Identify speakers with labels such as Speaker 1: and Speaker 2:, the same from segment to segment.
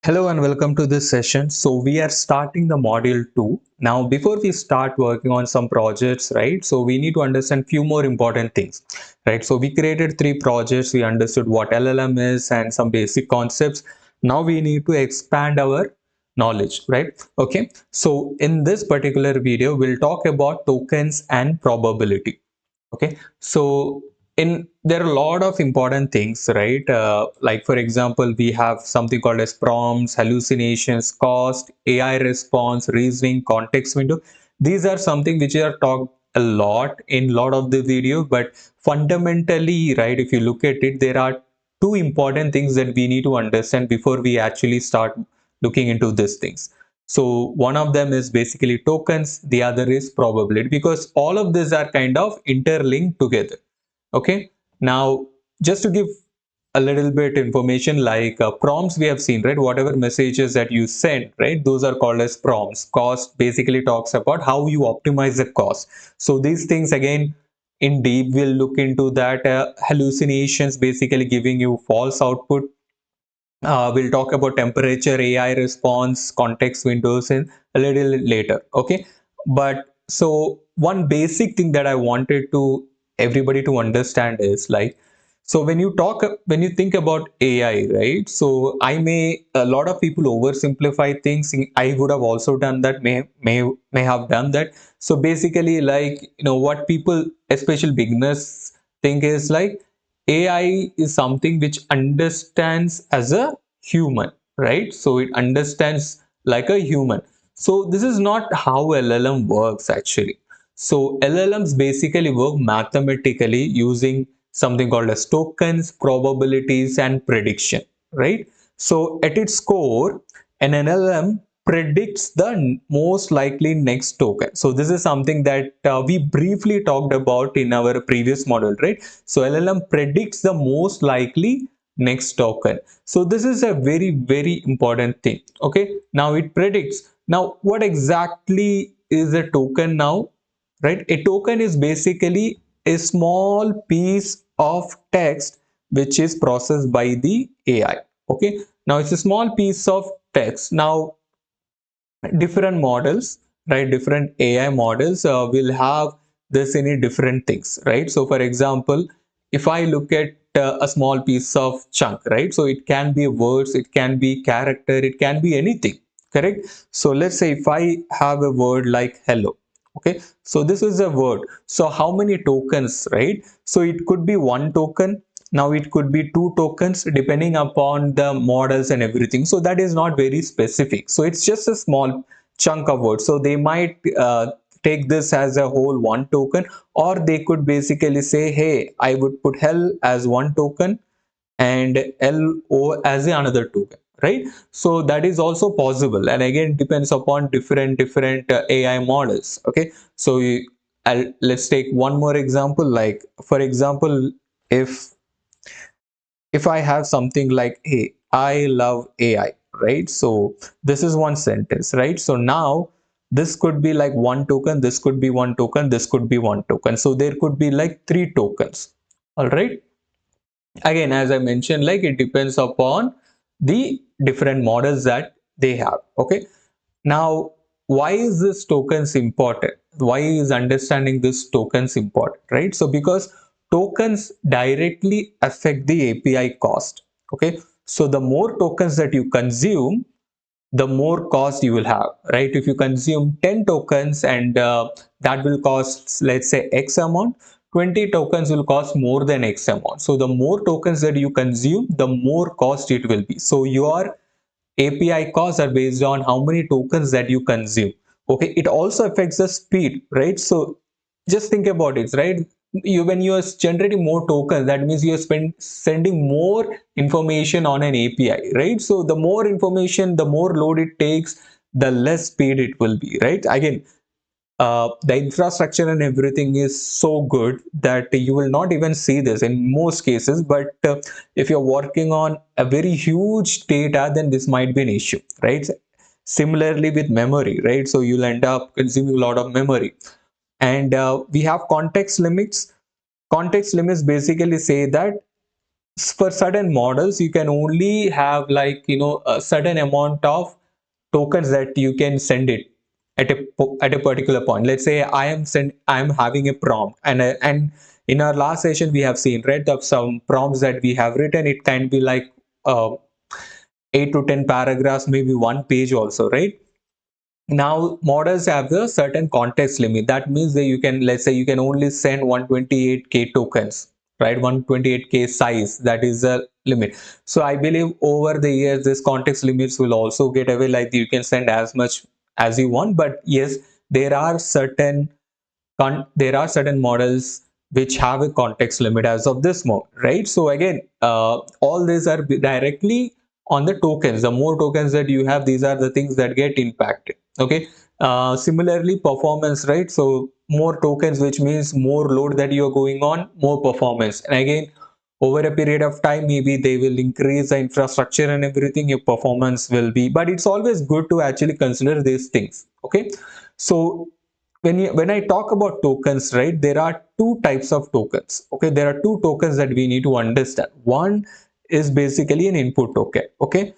Speaker 1: Hello and welcome to this session. So we are starting the module 2. Now before we start working on some projects, right? So we need to understand few more important things, right? So we created 3 projects. We understood what LLM is and some basic concepts. Now we need to expand our knowledge, right? Okay. So in this particular video, we'll talk about tokens and probability. Okay, so in there are a lot of important things, right? Like for example, we have something called as prompts, hallucinations, cost, AI response, reasoning, context window. These are something which are talked a lot in a lot of the video, but fundamentally, right, if you look at it, there are two important things that we need to understand before we actually start looking into these things. So one of them is basically tokens, the other is probability, because all of these are kind of interlinked together. Okay. Now, just to give a little bit information, like prompts we have seen, right? Whatever messages that you send, right? Those are called as prompts. Cost basically talks about how you optimize the cost. So these things again in deep we'll look into that. Hallucinations basically giving you false output. We'll talk about temperature, AI response, context windows in a little later. Okay. But so one basic thing that I wanted to everybody to understand is like, so when you think about AI, right? So a lot of people oversimplify things. I would have also done that, may have done that. So basically, like, what people, especially beginners, think is like AI is something which understands as a human, right? So it understands like a human. So this is not how LLM works actually. So LLMs basically work mathematically using something called as tokens, probabilities, and prediction, right? So at its core, an LLM predicts the most likely next token. So this is something that we briefly talked about in our previous model, right? So LLM predicts the most likely next token. So this is a very, very important thing. Okay. Now it predicts. Now, what exactly is a token now? Right? A token is basically a small piece of text which is processed by the AI. Okay. Now it's a small piece of text. Now different models, right? Different AI models will have this in different things, right? So for example, if I look at a small piece of chunk, right? So it can be words, it can be character, it can be anything, correct? So let's say if I have a word like hello, okay? So this is a word. So how many tokens, right? So it could be one token. Now it could be two tokens depending upon the models and everything. So that is not very specific. So it's just a small chunk of words. So they might take this as a whole one token, or they could basically say, hey, I would put hell as one token and LO as another token, right? So that is also possible, and again depends upon different AI models. Okay, so let's take one more example. Like for example, if if I have something like, hey, I love AI, right? So this is one sentence, right? So now this could be like one token, this could be one token, this could be one token. So there could be like three tokens. All right. Again, as I mentioned, like it depends upon the different models that they have. Okay. Now, why is this tokens important? Why is understanding this tokens important, right? So because tokens directly affect the API cost. Okay. So the more tokens that you consume, the more cost you will have, right? If you consume 10 tokens and that will cost, let's say, X amount, 20 tokens will cost more than X amount. So the more tokens that you consume, the more cost it will be. So your API costs are based on how many tokens that you consume. Okay, it also affects the speed, right? So just think about it, right? When you are generating more tokens, that means you are sending more information on an API, right? So the more information, the more load it takes, the less speed it will be, right? Again, the infrastructure and everything is so good that you will not even see this in most cases. But if you're working on a very huge data, then this might be an issue, right? Similarly with memory, right? So you'll end up consuming a lot of memory. And we have context limits. Context limits basically say that for certain models you can only have like a certain amount of tokens that you can send it at a particular point. Let's say I am having a prompt, and in our last session we have seen, right, of some prompts that we have written, it can be like 8 to 10 paragraphs, maybe one page also, right? Now models have a certain context limit. That means that you can, let's say you can only send 128k tokens, right? 128k size, that is the limit. So I believe over the years this context limits will also get away, like you can send as much as you want. But yes, there are certain there are certain models which have a context limit as of this moment, right? So again, all these are directly on the tokens. The more tokens that you have, these are the things that get impacted. Okay. Similarly, performance, right? So more tokens, which means more load that you're going on, more performance. And again, over a period of time, maybe they will increase the infrastructure and everything, your performance will be, but it's always good to actually consider these things. Okay. So when I talk about tokens, right, there are two types of tokens. Okay, there are two tokens that we need to understand. One is basically an input token, okay,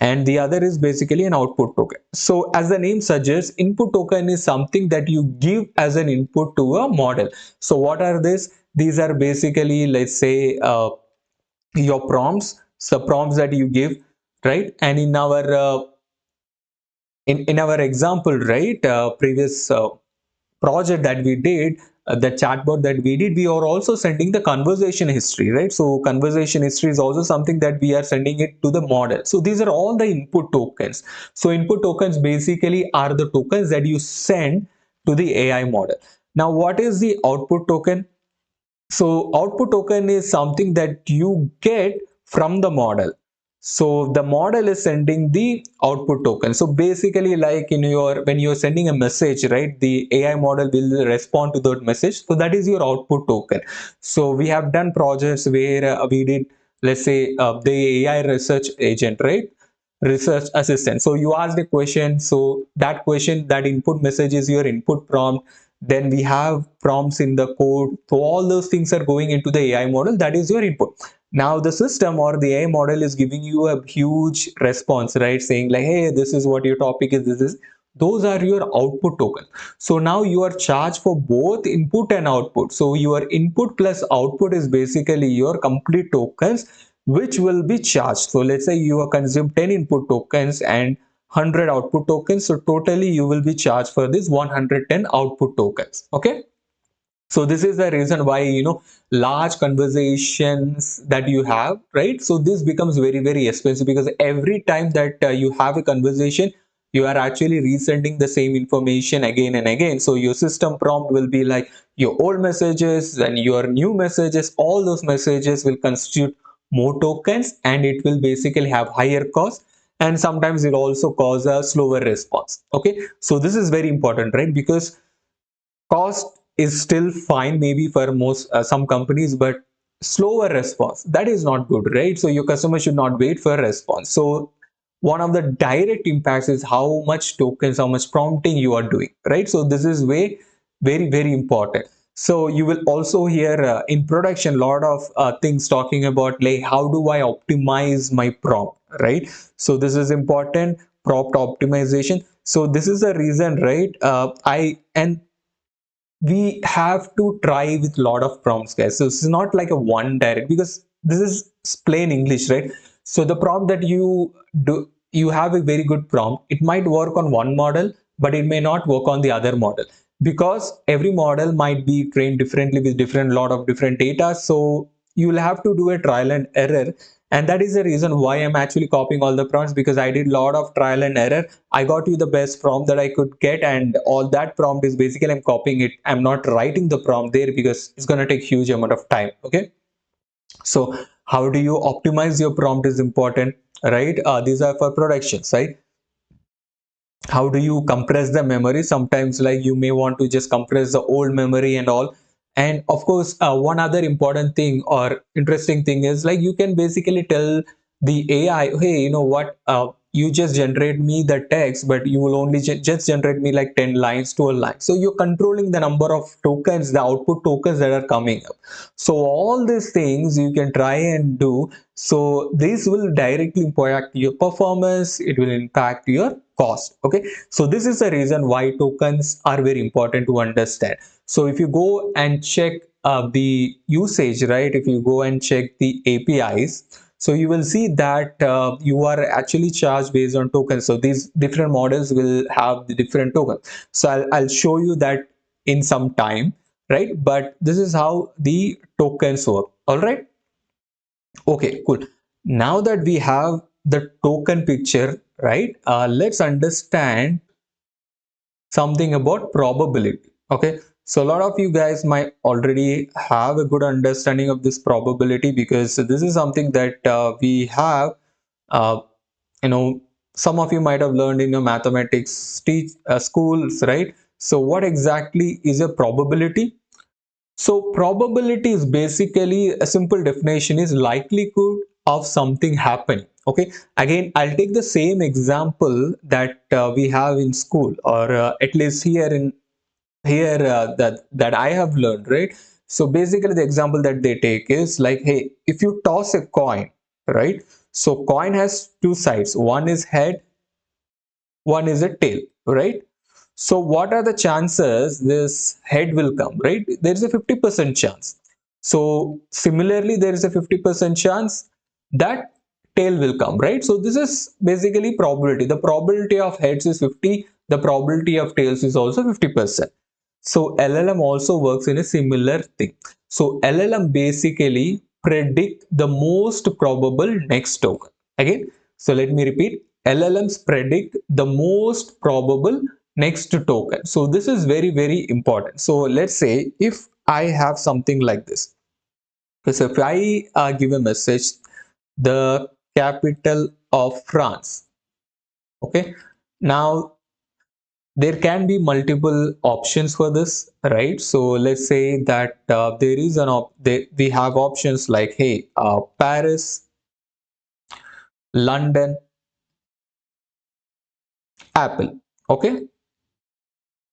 Speaker 1: and the other is basically an output token. So as the name suggests, input token is something that you give as an input to a model. So what are these? These are basically, let's say, your prompts, so prompts that you give, right? And in our example, right, previous project that we did, the chatbot that we did, we are also sending the conversation history, right? So conversation history is also something that we are sending it to the model. So these are all the input tokens. So input tokens basically are the tokens that you send to the AI model. Now what is the output token? So output token is something that you get from the model. So the model is sending the output token. So basically, like in your, when you're sending a message, right, the AI model will respond to that message. So that is your output token. So we have done projects where we did, let's say, the AI research agent, right? Research assistant. So you asked a question. So that question, that input message is your input prompt. Then we have prompts in the code. So all those things are going into the AI model. That is your input. Now the system or the AI model is giving you a huge response, right? Saying like, hey, this is what your topic is. This is, those are your output tokens. So now you are charged for both input and output. So your input plus output is basically your complete tokens, which will be charged. So let's say you are consume 10 input tokens and 100 output tokens. So totally you will be charged for this 110 output tokens. Okay. So this is the reason why, large conversations that you have, right? So this becomes very, very expensive, because every time that you have a conversation, you are actually resending the same information again and again. So your system prompt will be like your old messages and your new messages. All those messages will constitute more tokens, and it will basically have higher cost, and sometimes it also cause a slower response. Okay, so this is very important, right? Because cost is still fine maybe for most some companies, but slower response, that is not good, right? So your customer should not wait for a response. So one of the direct impacts is how much tokens, how much prompting you are doing, right? So this is way very, very important. So you will also hear in production a lot of things talking about like how do I optimize my prompt, right? So this is important, prompt optimization. So this is the reason, right? I and we have to try with a lot of prompts, guys. So this is not like a one direct, because this is plain English, right? So the prompt that you do, you have a very good prompt, it might work on one model, but it may not work on the other model, because every model might be trained differently with different lot of different data. So you'll have to do a trial and error. And that is the reason why I'm actually copying all the prompts, because I did a lot of trial and error. I got you the best prompt that I could get, and all that prompt is basically I'm copying it. I'm not writing the prompt there because it's going to take huge amount of time. Okay, so how do you optimize your prompt is important, right? These are for productions, right? How do you compress the memory? Sometimes like you may want to just compress the old memory and all. And of course, one other important thing or interesting thing is like you can basically tell the AI, hey, you know what, you just generate me the text, but you will only just generate me like 10 lines, 12 lines. So you're controlling the number of tokens, the output tokens that are coming up. So all these things you can try and do. So this will directly impact your performance, it will impact your cost. Okay, so this is the reason why tokens are very important to understand. So if you go and check the usage, right, if you go and check the APIs, so you will see that you are actually charged based on tokens. So these different models will have the different tokens. So I'll show you that in some time, right? But this is how the tokens work. All right. Okay, cool. Now that we have the token picture, right? Let's understand something about probability. Okay, so a lot of you guys might already have a good understanding of this probability, because this is something that we have uh, you know some of you might have learned in your mathematics schools, right? So what exactly is a probability? So probability is basically, a simple definition is likelihood of something happening. Okay. Again, I'll take the same example that we have in school, or at least that I have learned, right? So basically, the example that they take is like, hey, if you toss a coin, right? So coin has two sides. One is head, one is a tail, right? So what are the chances this head will come, right? There is a 50% chance. So similarly, there is a 50% chance that tail will come, right? So this is basically probability. The probability of heads is 50, the probability of tails is also 50%. So LLM also works in a similar thing. So LLM basically predict the most probable next token. Again, so let me repeat. LLMs predict the most probable next token. So this is very, very important. So let's say if I have something like this. So if I give a message, the capital of France. Okay. Now there can be multiple options for this, right? So let's say that there is we have options like, hey, Paris, London, Apple. Okay.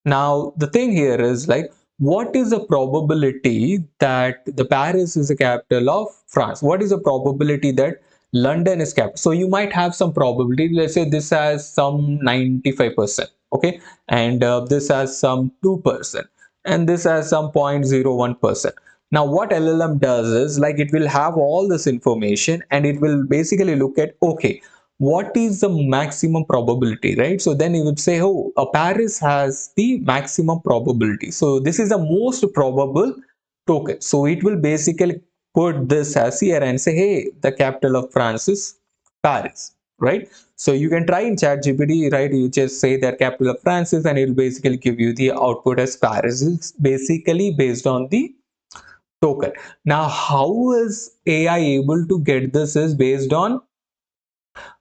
Speaker 1: Now the thing here is like, what is the probability that the Paris is the capital of France? What is the probability that London is capital? So you might have some probability. Let's say this has some 95%, okay, and this has some 2%, and this has some 0.01%. Now what LLM does is like, it will have all this information and it will basically look at, okay, what is the maximum probability, right? So then you would say, oh, Paris has the maximum probability, so this is the most probable token. So it will basically put this as here and say, hey, the capital of France is Paris, right? So you can try in ChatGPT, right? You just say that capital of France is, and it will basically give you the output as Paris. It's basically based on the token. Now how is AI able to get this? Is based on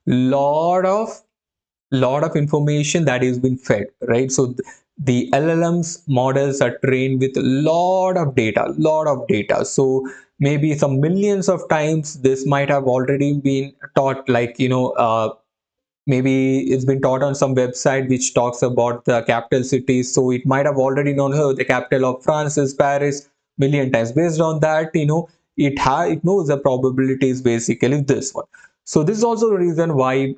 Speaker 1: lot of information that is being fed, right? So the LLMs models are trained with a lot of data. So maybe some millions of times this might have already been taught, like, maybe it's been taught on some website which talks about the capital cities, so it might have already known, oh, the capital of France is Paris, million times. Based on that, it knows the probability is basically this one. So this is also the reason why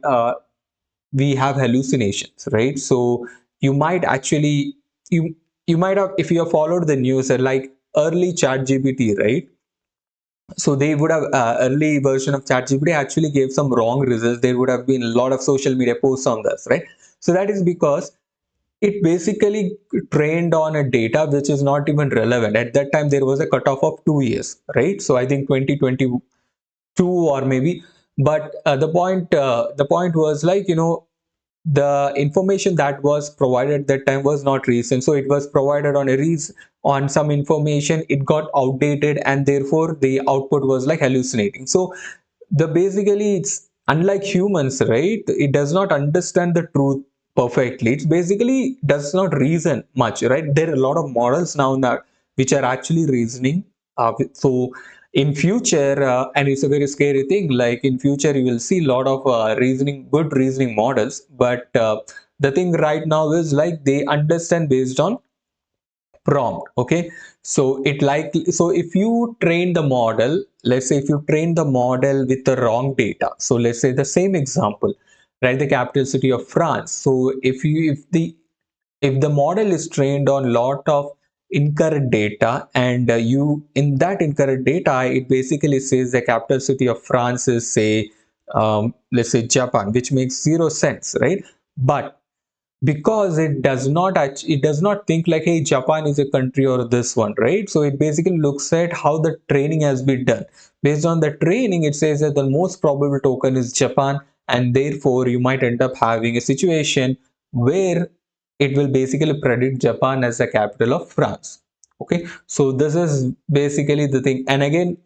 Speaker 1: we have hallucinations, right? So you might actually, you you might have, if you have followed the news, like early chat gpt, right? So they would have, early version of ChatGPT actually gave some wrong results. There would have been a lot of social media posts on this, right? So that is because it basically trained on a data which is not even relevant. At that time, there was a cutoff of 2 years, right? So I think 2022 or maybe, but the point was like, the information that was provided at that time was not recent, so it was provided on on some information, it got outdated, and therefore the output was like hallucinating. So the basically, it's unlike humans, right? It does not understand the truth perfectly. It basically does not reason much, right? There are a lot of models now that which are actually reasoning. So in future, and it's a very scary thing, like in future you will see a lot of good reasoning models, but the thing right now is like they understand based on prompt. Okay, so if you train the model, let's say if you train the model with the wrong data, so let's say the same example, right, the capital city of France. So if the model is trained on lot of incorrect data, and you in that incorrect data it basically says the capital city of France is, say, let's say Japan, which makes zero sense, right? But because it does not think like, hey, Japan is a country or this one, right? So it basically looks at how the training has been done. Based on the training, it says that the most probable token is Japan, and therefore you might end up having a situation where it will basically predict Japan as the capital of France. Okay, so this is basically the thing. And again,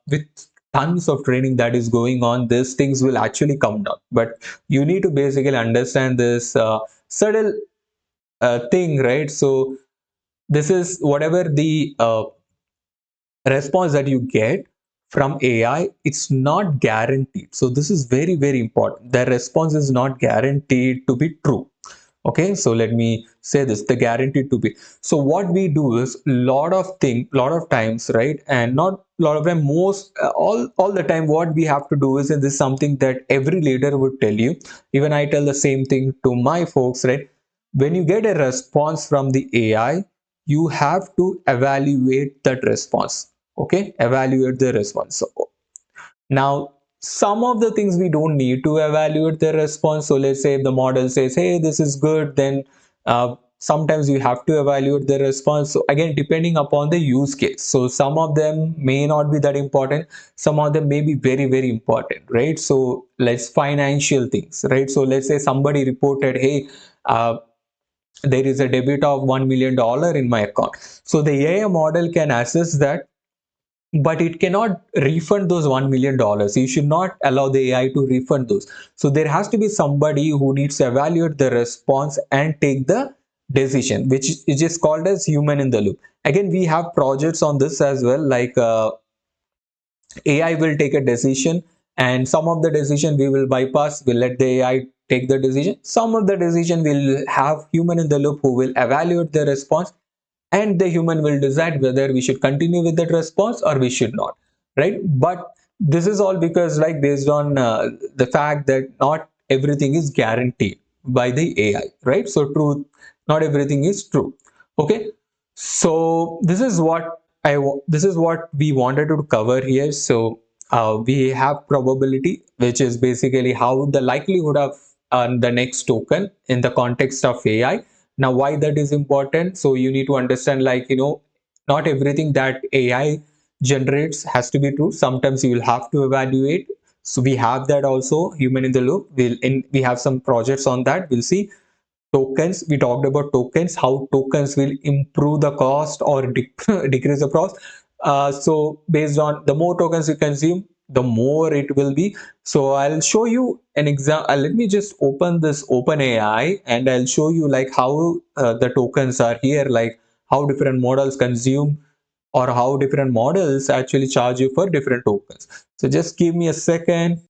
Speaker 1: with tons of training that is going on, these things will actually come down, but you need to basically understand this subtle thing, right? So this is whatever the response that you get from AI, it's not guaranteed. So this is very, very important. The response is not guaranteed to be true. Okay, so let me say this, the guaranteed to be. So what we do is lot of times, right, and not lot of time, most all the time, what we have to do is, and this is something that every leader would tell you, even I tell the same thing to my folks, right? When you get a response from the AI, you have to evaluate that response. Okay, evaluate the response. So now, some of the things we don't need to evaluate the response. So let's say if the model says, hey, this is good, then sometimes you have to evaluate the response. So again, depending upon the use case. So some of them may not be that important. Some of them may be very, very important, right? So let's financial things, right? So let's say somebody reported, hey, there is a debit of $1 million in my account. So the AI model can assess that, but it cannot refund those $1 million. You should not allow the AI to refund those. So there has to be somebody who needs to evaluate the response and take the decision, which is just called as human in the loop. Again, we have projects on this as well, like AI will take a decision, and some of the decision we will bypass, we'll let the AI take the decision. Some of the decision will have human in the loop who will evaluate the response, and the human will decide whether we should continue with that response or we should not, right? But this is all because, like, based on the fact that not everything is guaranteed by the AI, right? So true, not everything is true. Okay, so this is what we wanted to cover here. So we have probability, which is basically how the likelihood of the next token in the context of AI. Now, why that is important? So you need to understand, like, not everything that AI generates has to be true. Sometimes you will have to evaluate. So we have that also, human in the loop. We have some projects on that. We'll see tokens. We talked about tokens, how tokens will improve the cost or decrease the cost. So based on the more tokens you consume, the more it will be. So I'll show you an example. Let me just open this OpenAI, and I'll show you like how the tokens are here, like how different models consume, or how different models actually charge you for different tokens. So just give me a second.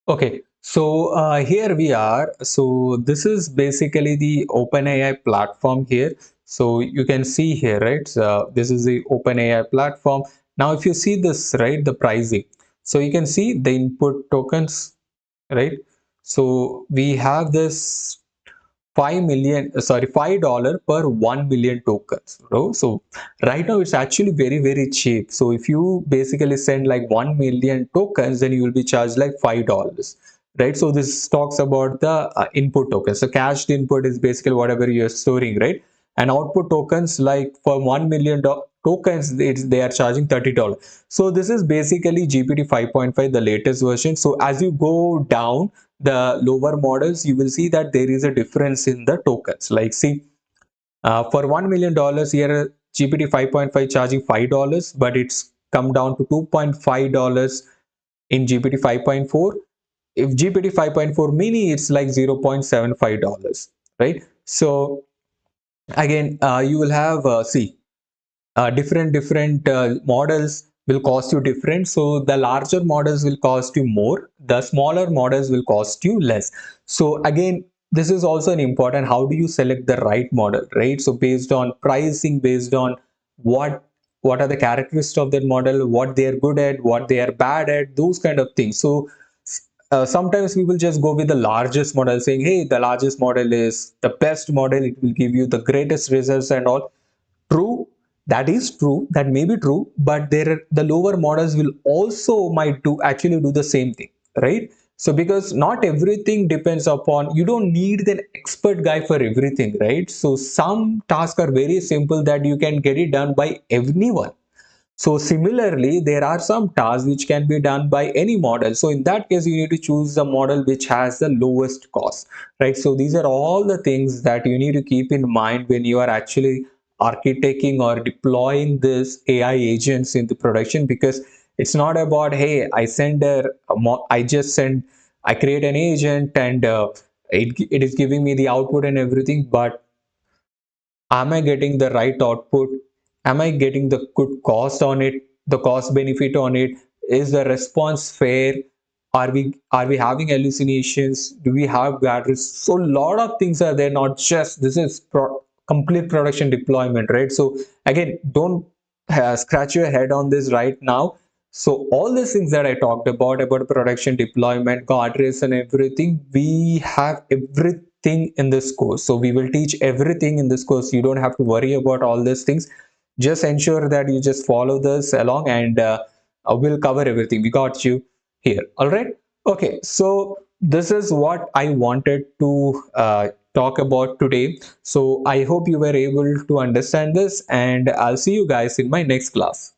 Speaker 1: Okay, so here we are. So this is basically the OpenAI platform here. So you can see here, right? So this is the OpenAI platform. Now, if you see this, right, the pricing. So you can see the input tokens, right? So we have this 5 million, sorry, $5 per 1 million tokens, bro. So right now it's actually very, very cheap. So if you basically send like 1 million tokens, then you will be charged like $5, right? So this talks about the input tokens. So cached input is basically whatever you're storing, right? And output tokens, like for 1 million tokens, they are charging $30. So this is basically GPT 5.5, the latest version. So as you go down the lower models, you will see that there is a difference in the tokens. Like, see, for $1 million here, GPT 5.5 charging $5, but it's come down to $2.5 in GPT 5.4. If GPT 5.4 mini, it's like $0.75, right? So again, you will have, see, different models. will cost you different. So the larger models will cost you more, the smaller models will cost you less. So again, this is also an important, how do you select the right model, right? So based on pricing, based on what what are the characteristics of that model, what they are good at, what they are bad at, those kind of things. So sometimes we will just go with the largest model, saying, hey, the largest model is the best model, it will give you the greatest results and all. True, that is true, that may be true, but there the lower models will also might do actually do the same thing, right? So because not everything depends upon, you don't need an expert guy for everything, right? So some tasks are very simple that you can get it done by anyone. So similarly, there are some tasks which can be done by any model. So in that case, you need to choose the model which has the lowest cost, right? So these are all the things that you need to keep in mind when you are actually architecting or deploying this AI agents into production, because it's not about, hey, I just send, I create an agent and it is giving me the output and everything, but am I getting the right output? Am I getting the good cost on it, the cost benefit on it? Is the response fair? Are we having hallucinations? Do we have bad risks? So a lot of things are there, not just this is complete production deployment, right? So again, don't scratch your head on this right now. So all these things that I talked about production deployment, guardrails and everything, we have everything in this course. So we will teach everything in this course. You don't have to worry about all these things. Just ensure that you just follow this along, and we'll cover everything. We got you here. All right. Okay. So this is what I wanted to talk about today. So I hope you were able to understand this, and I'll see you guys in my next class.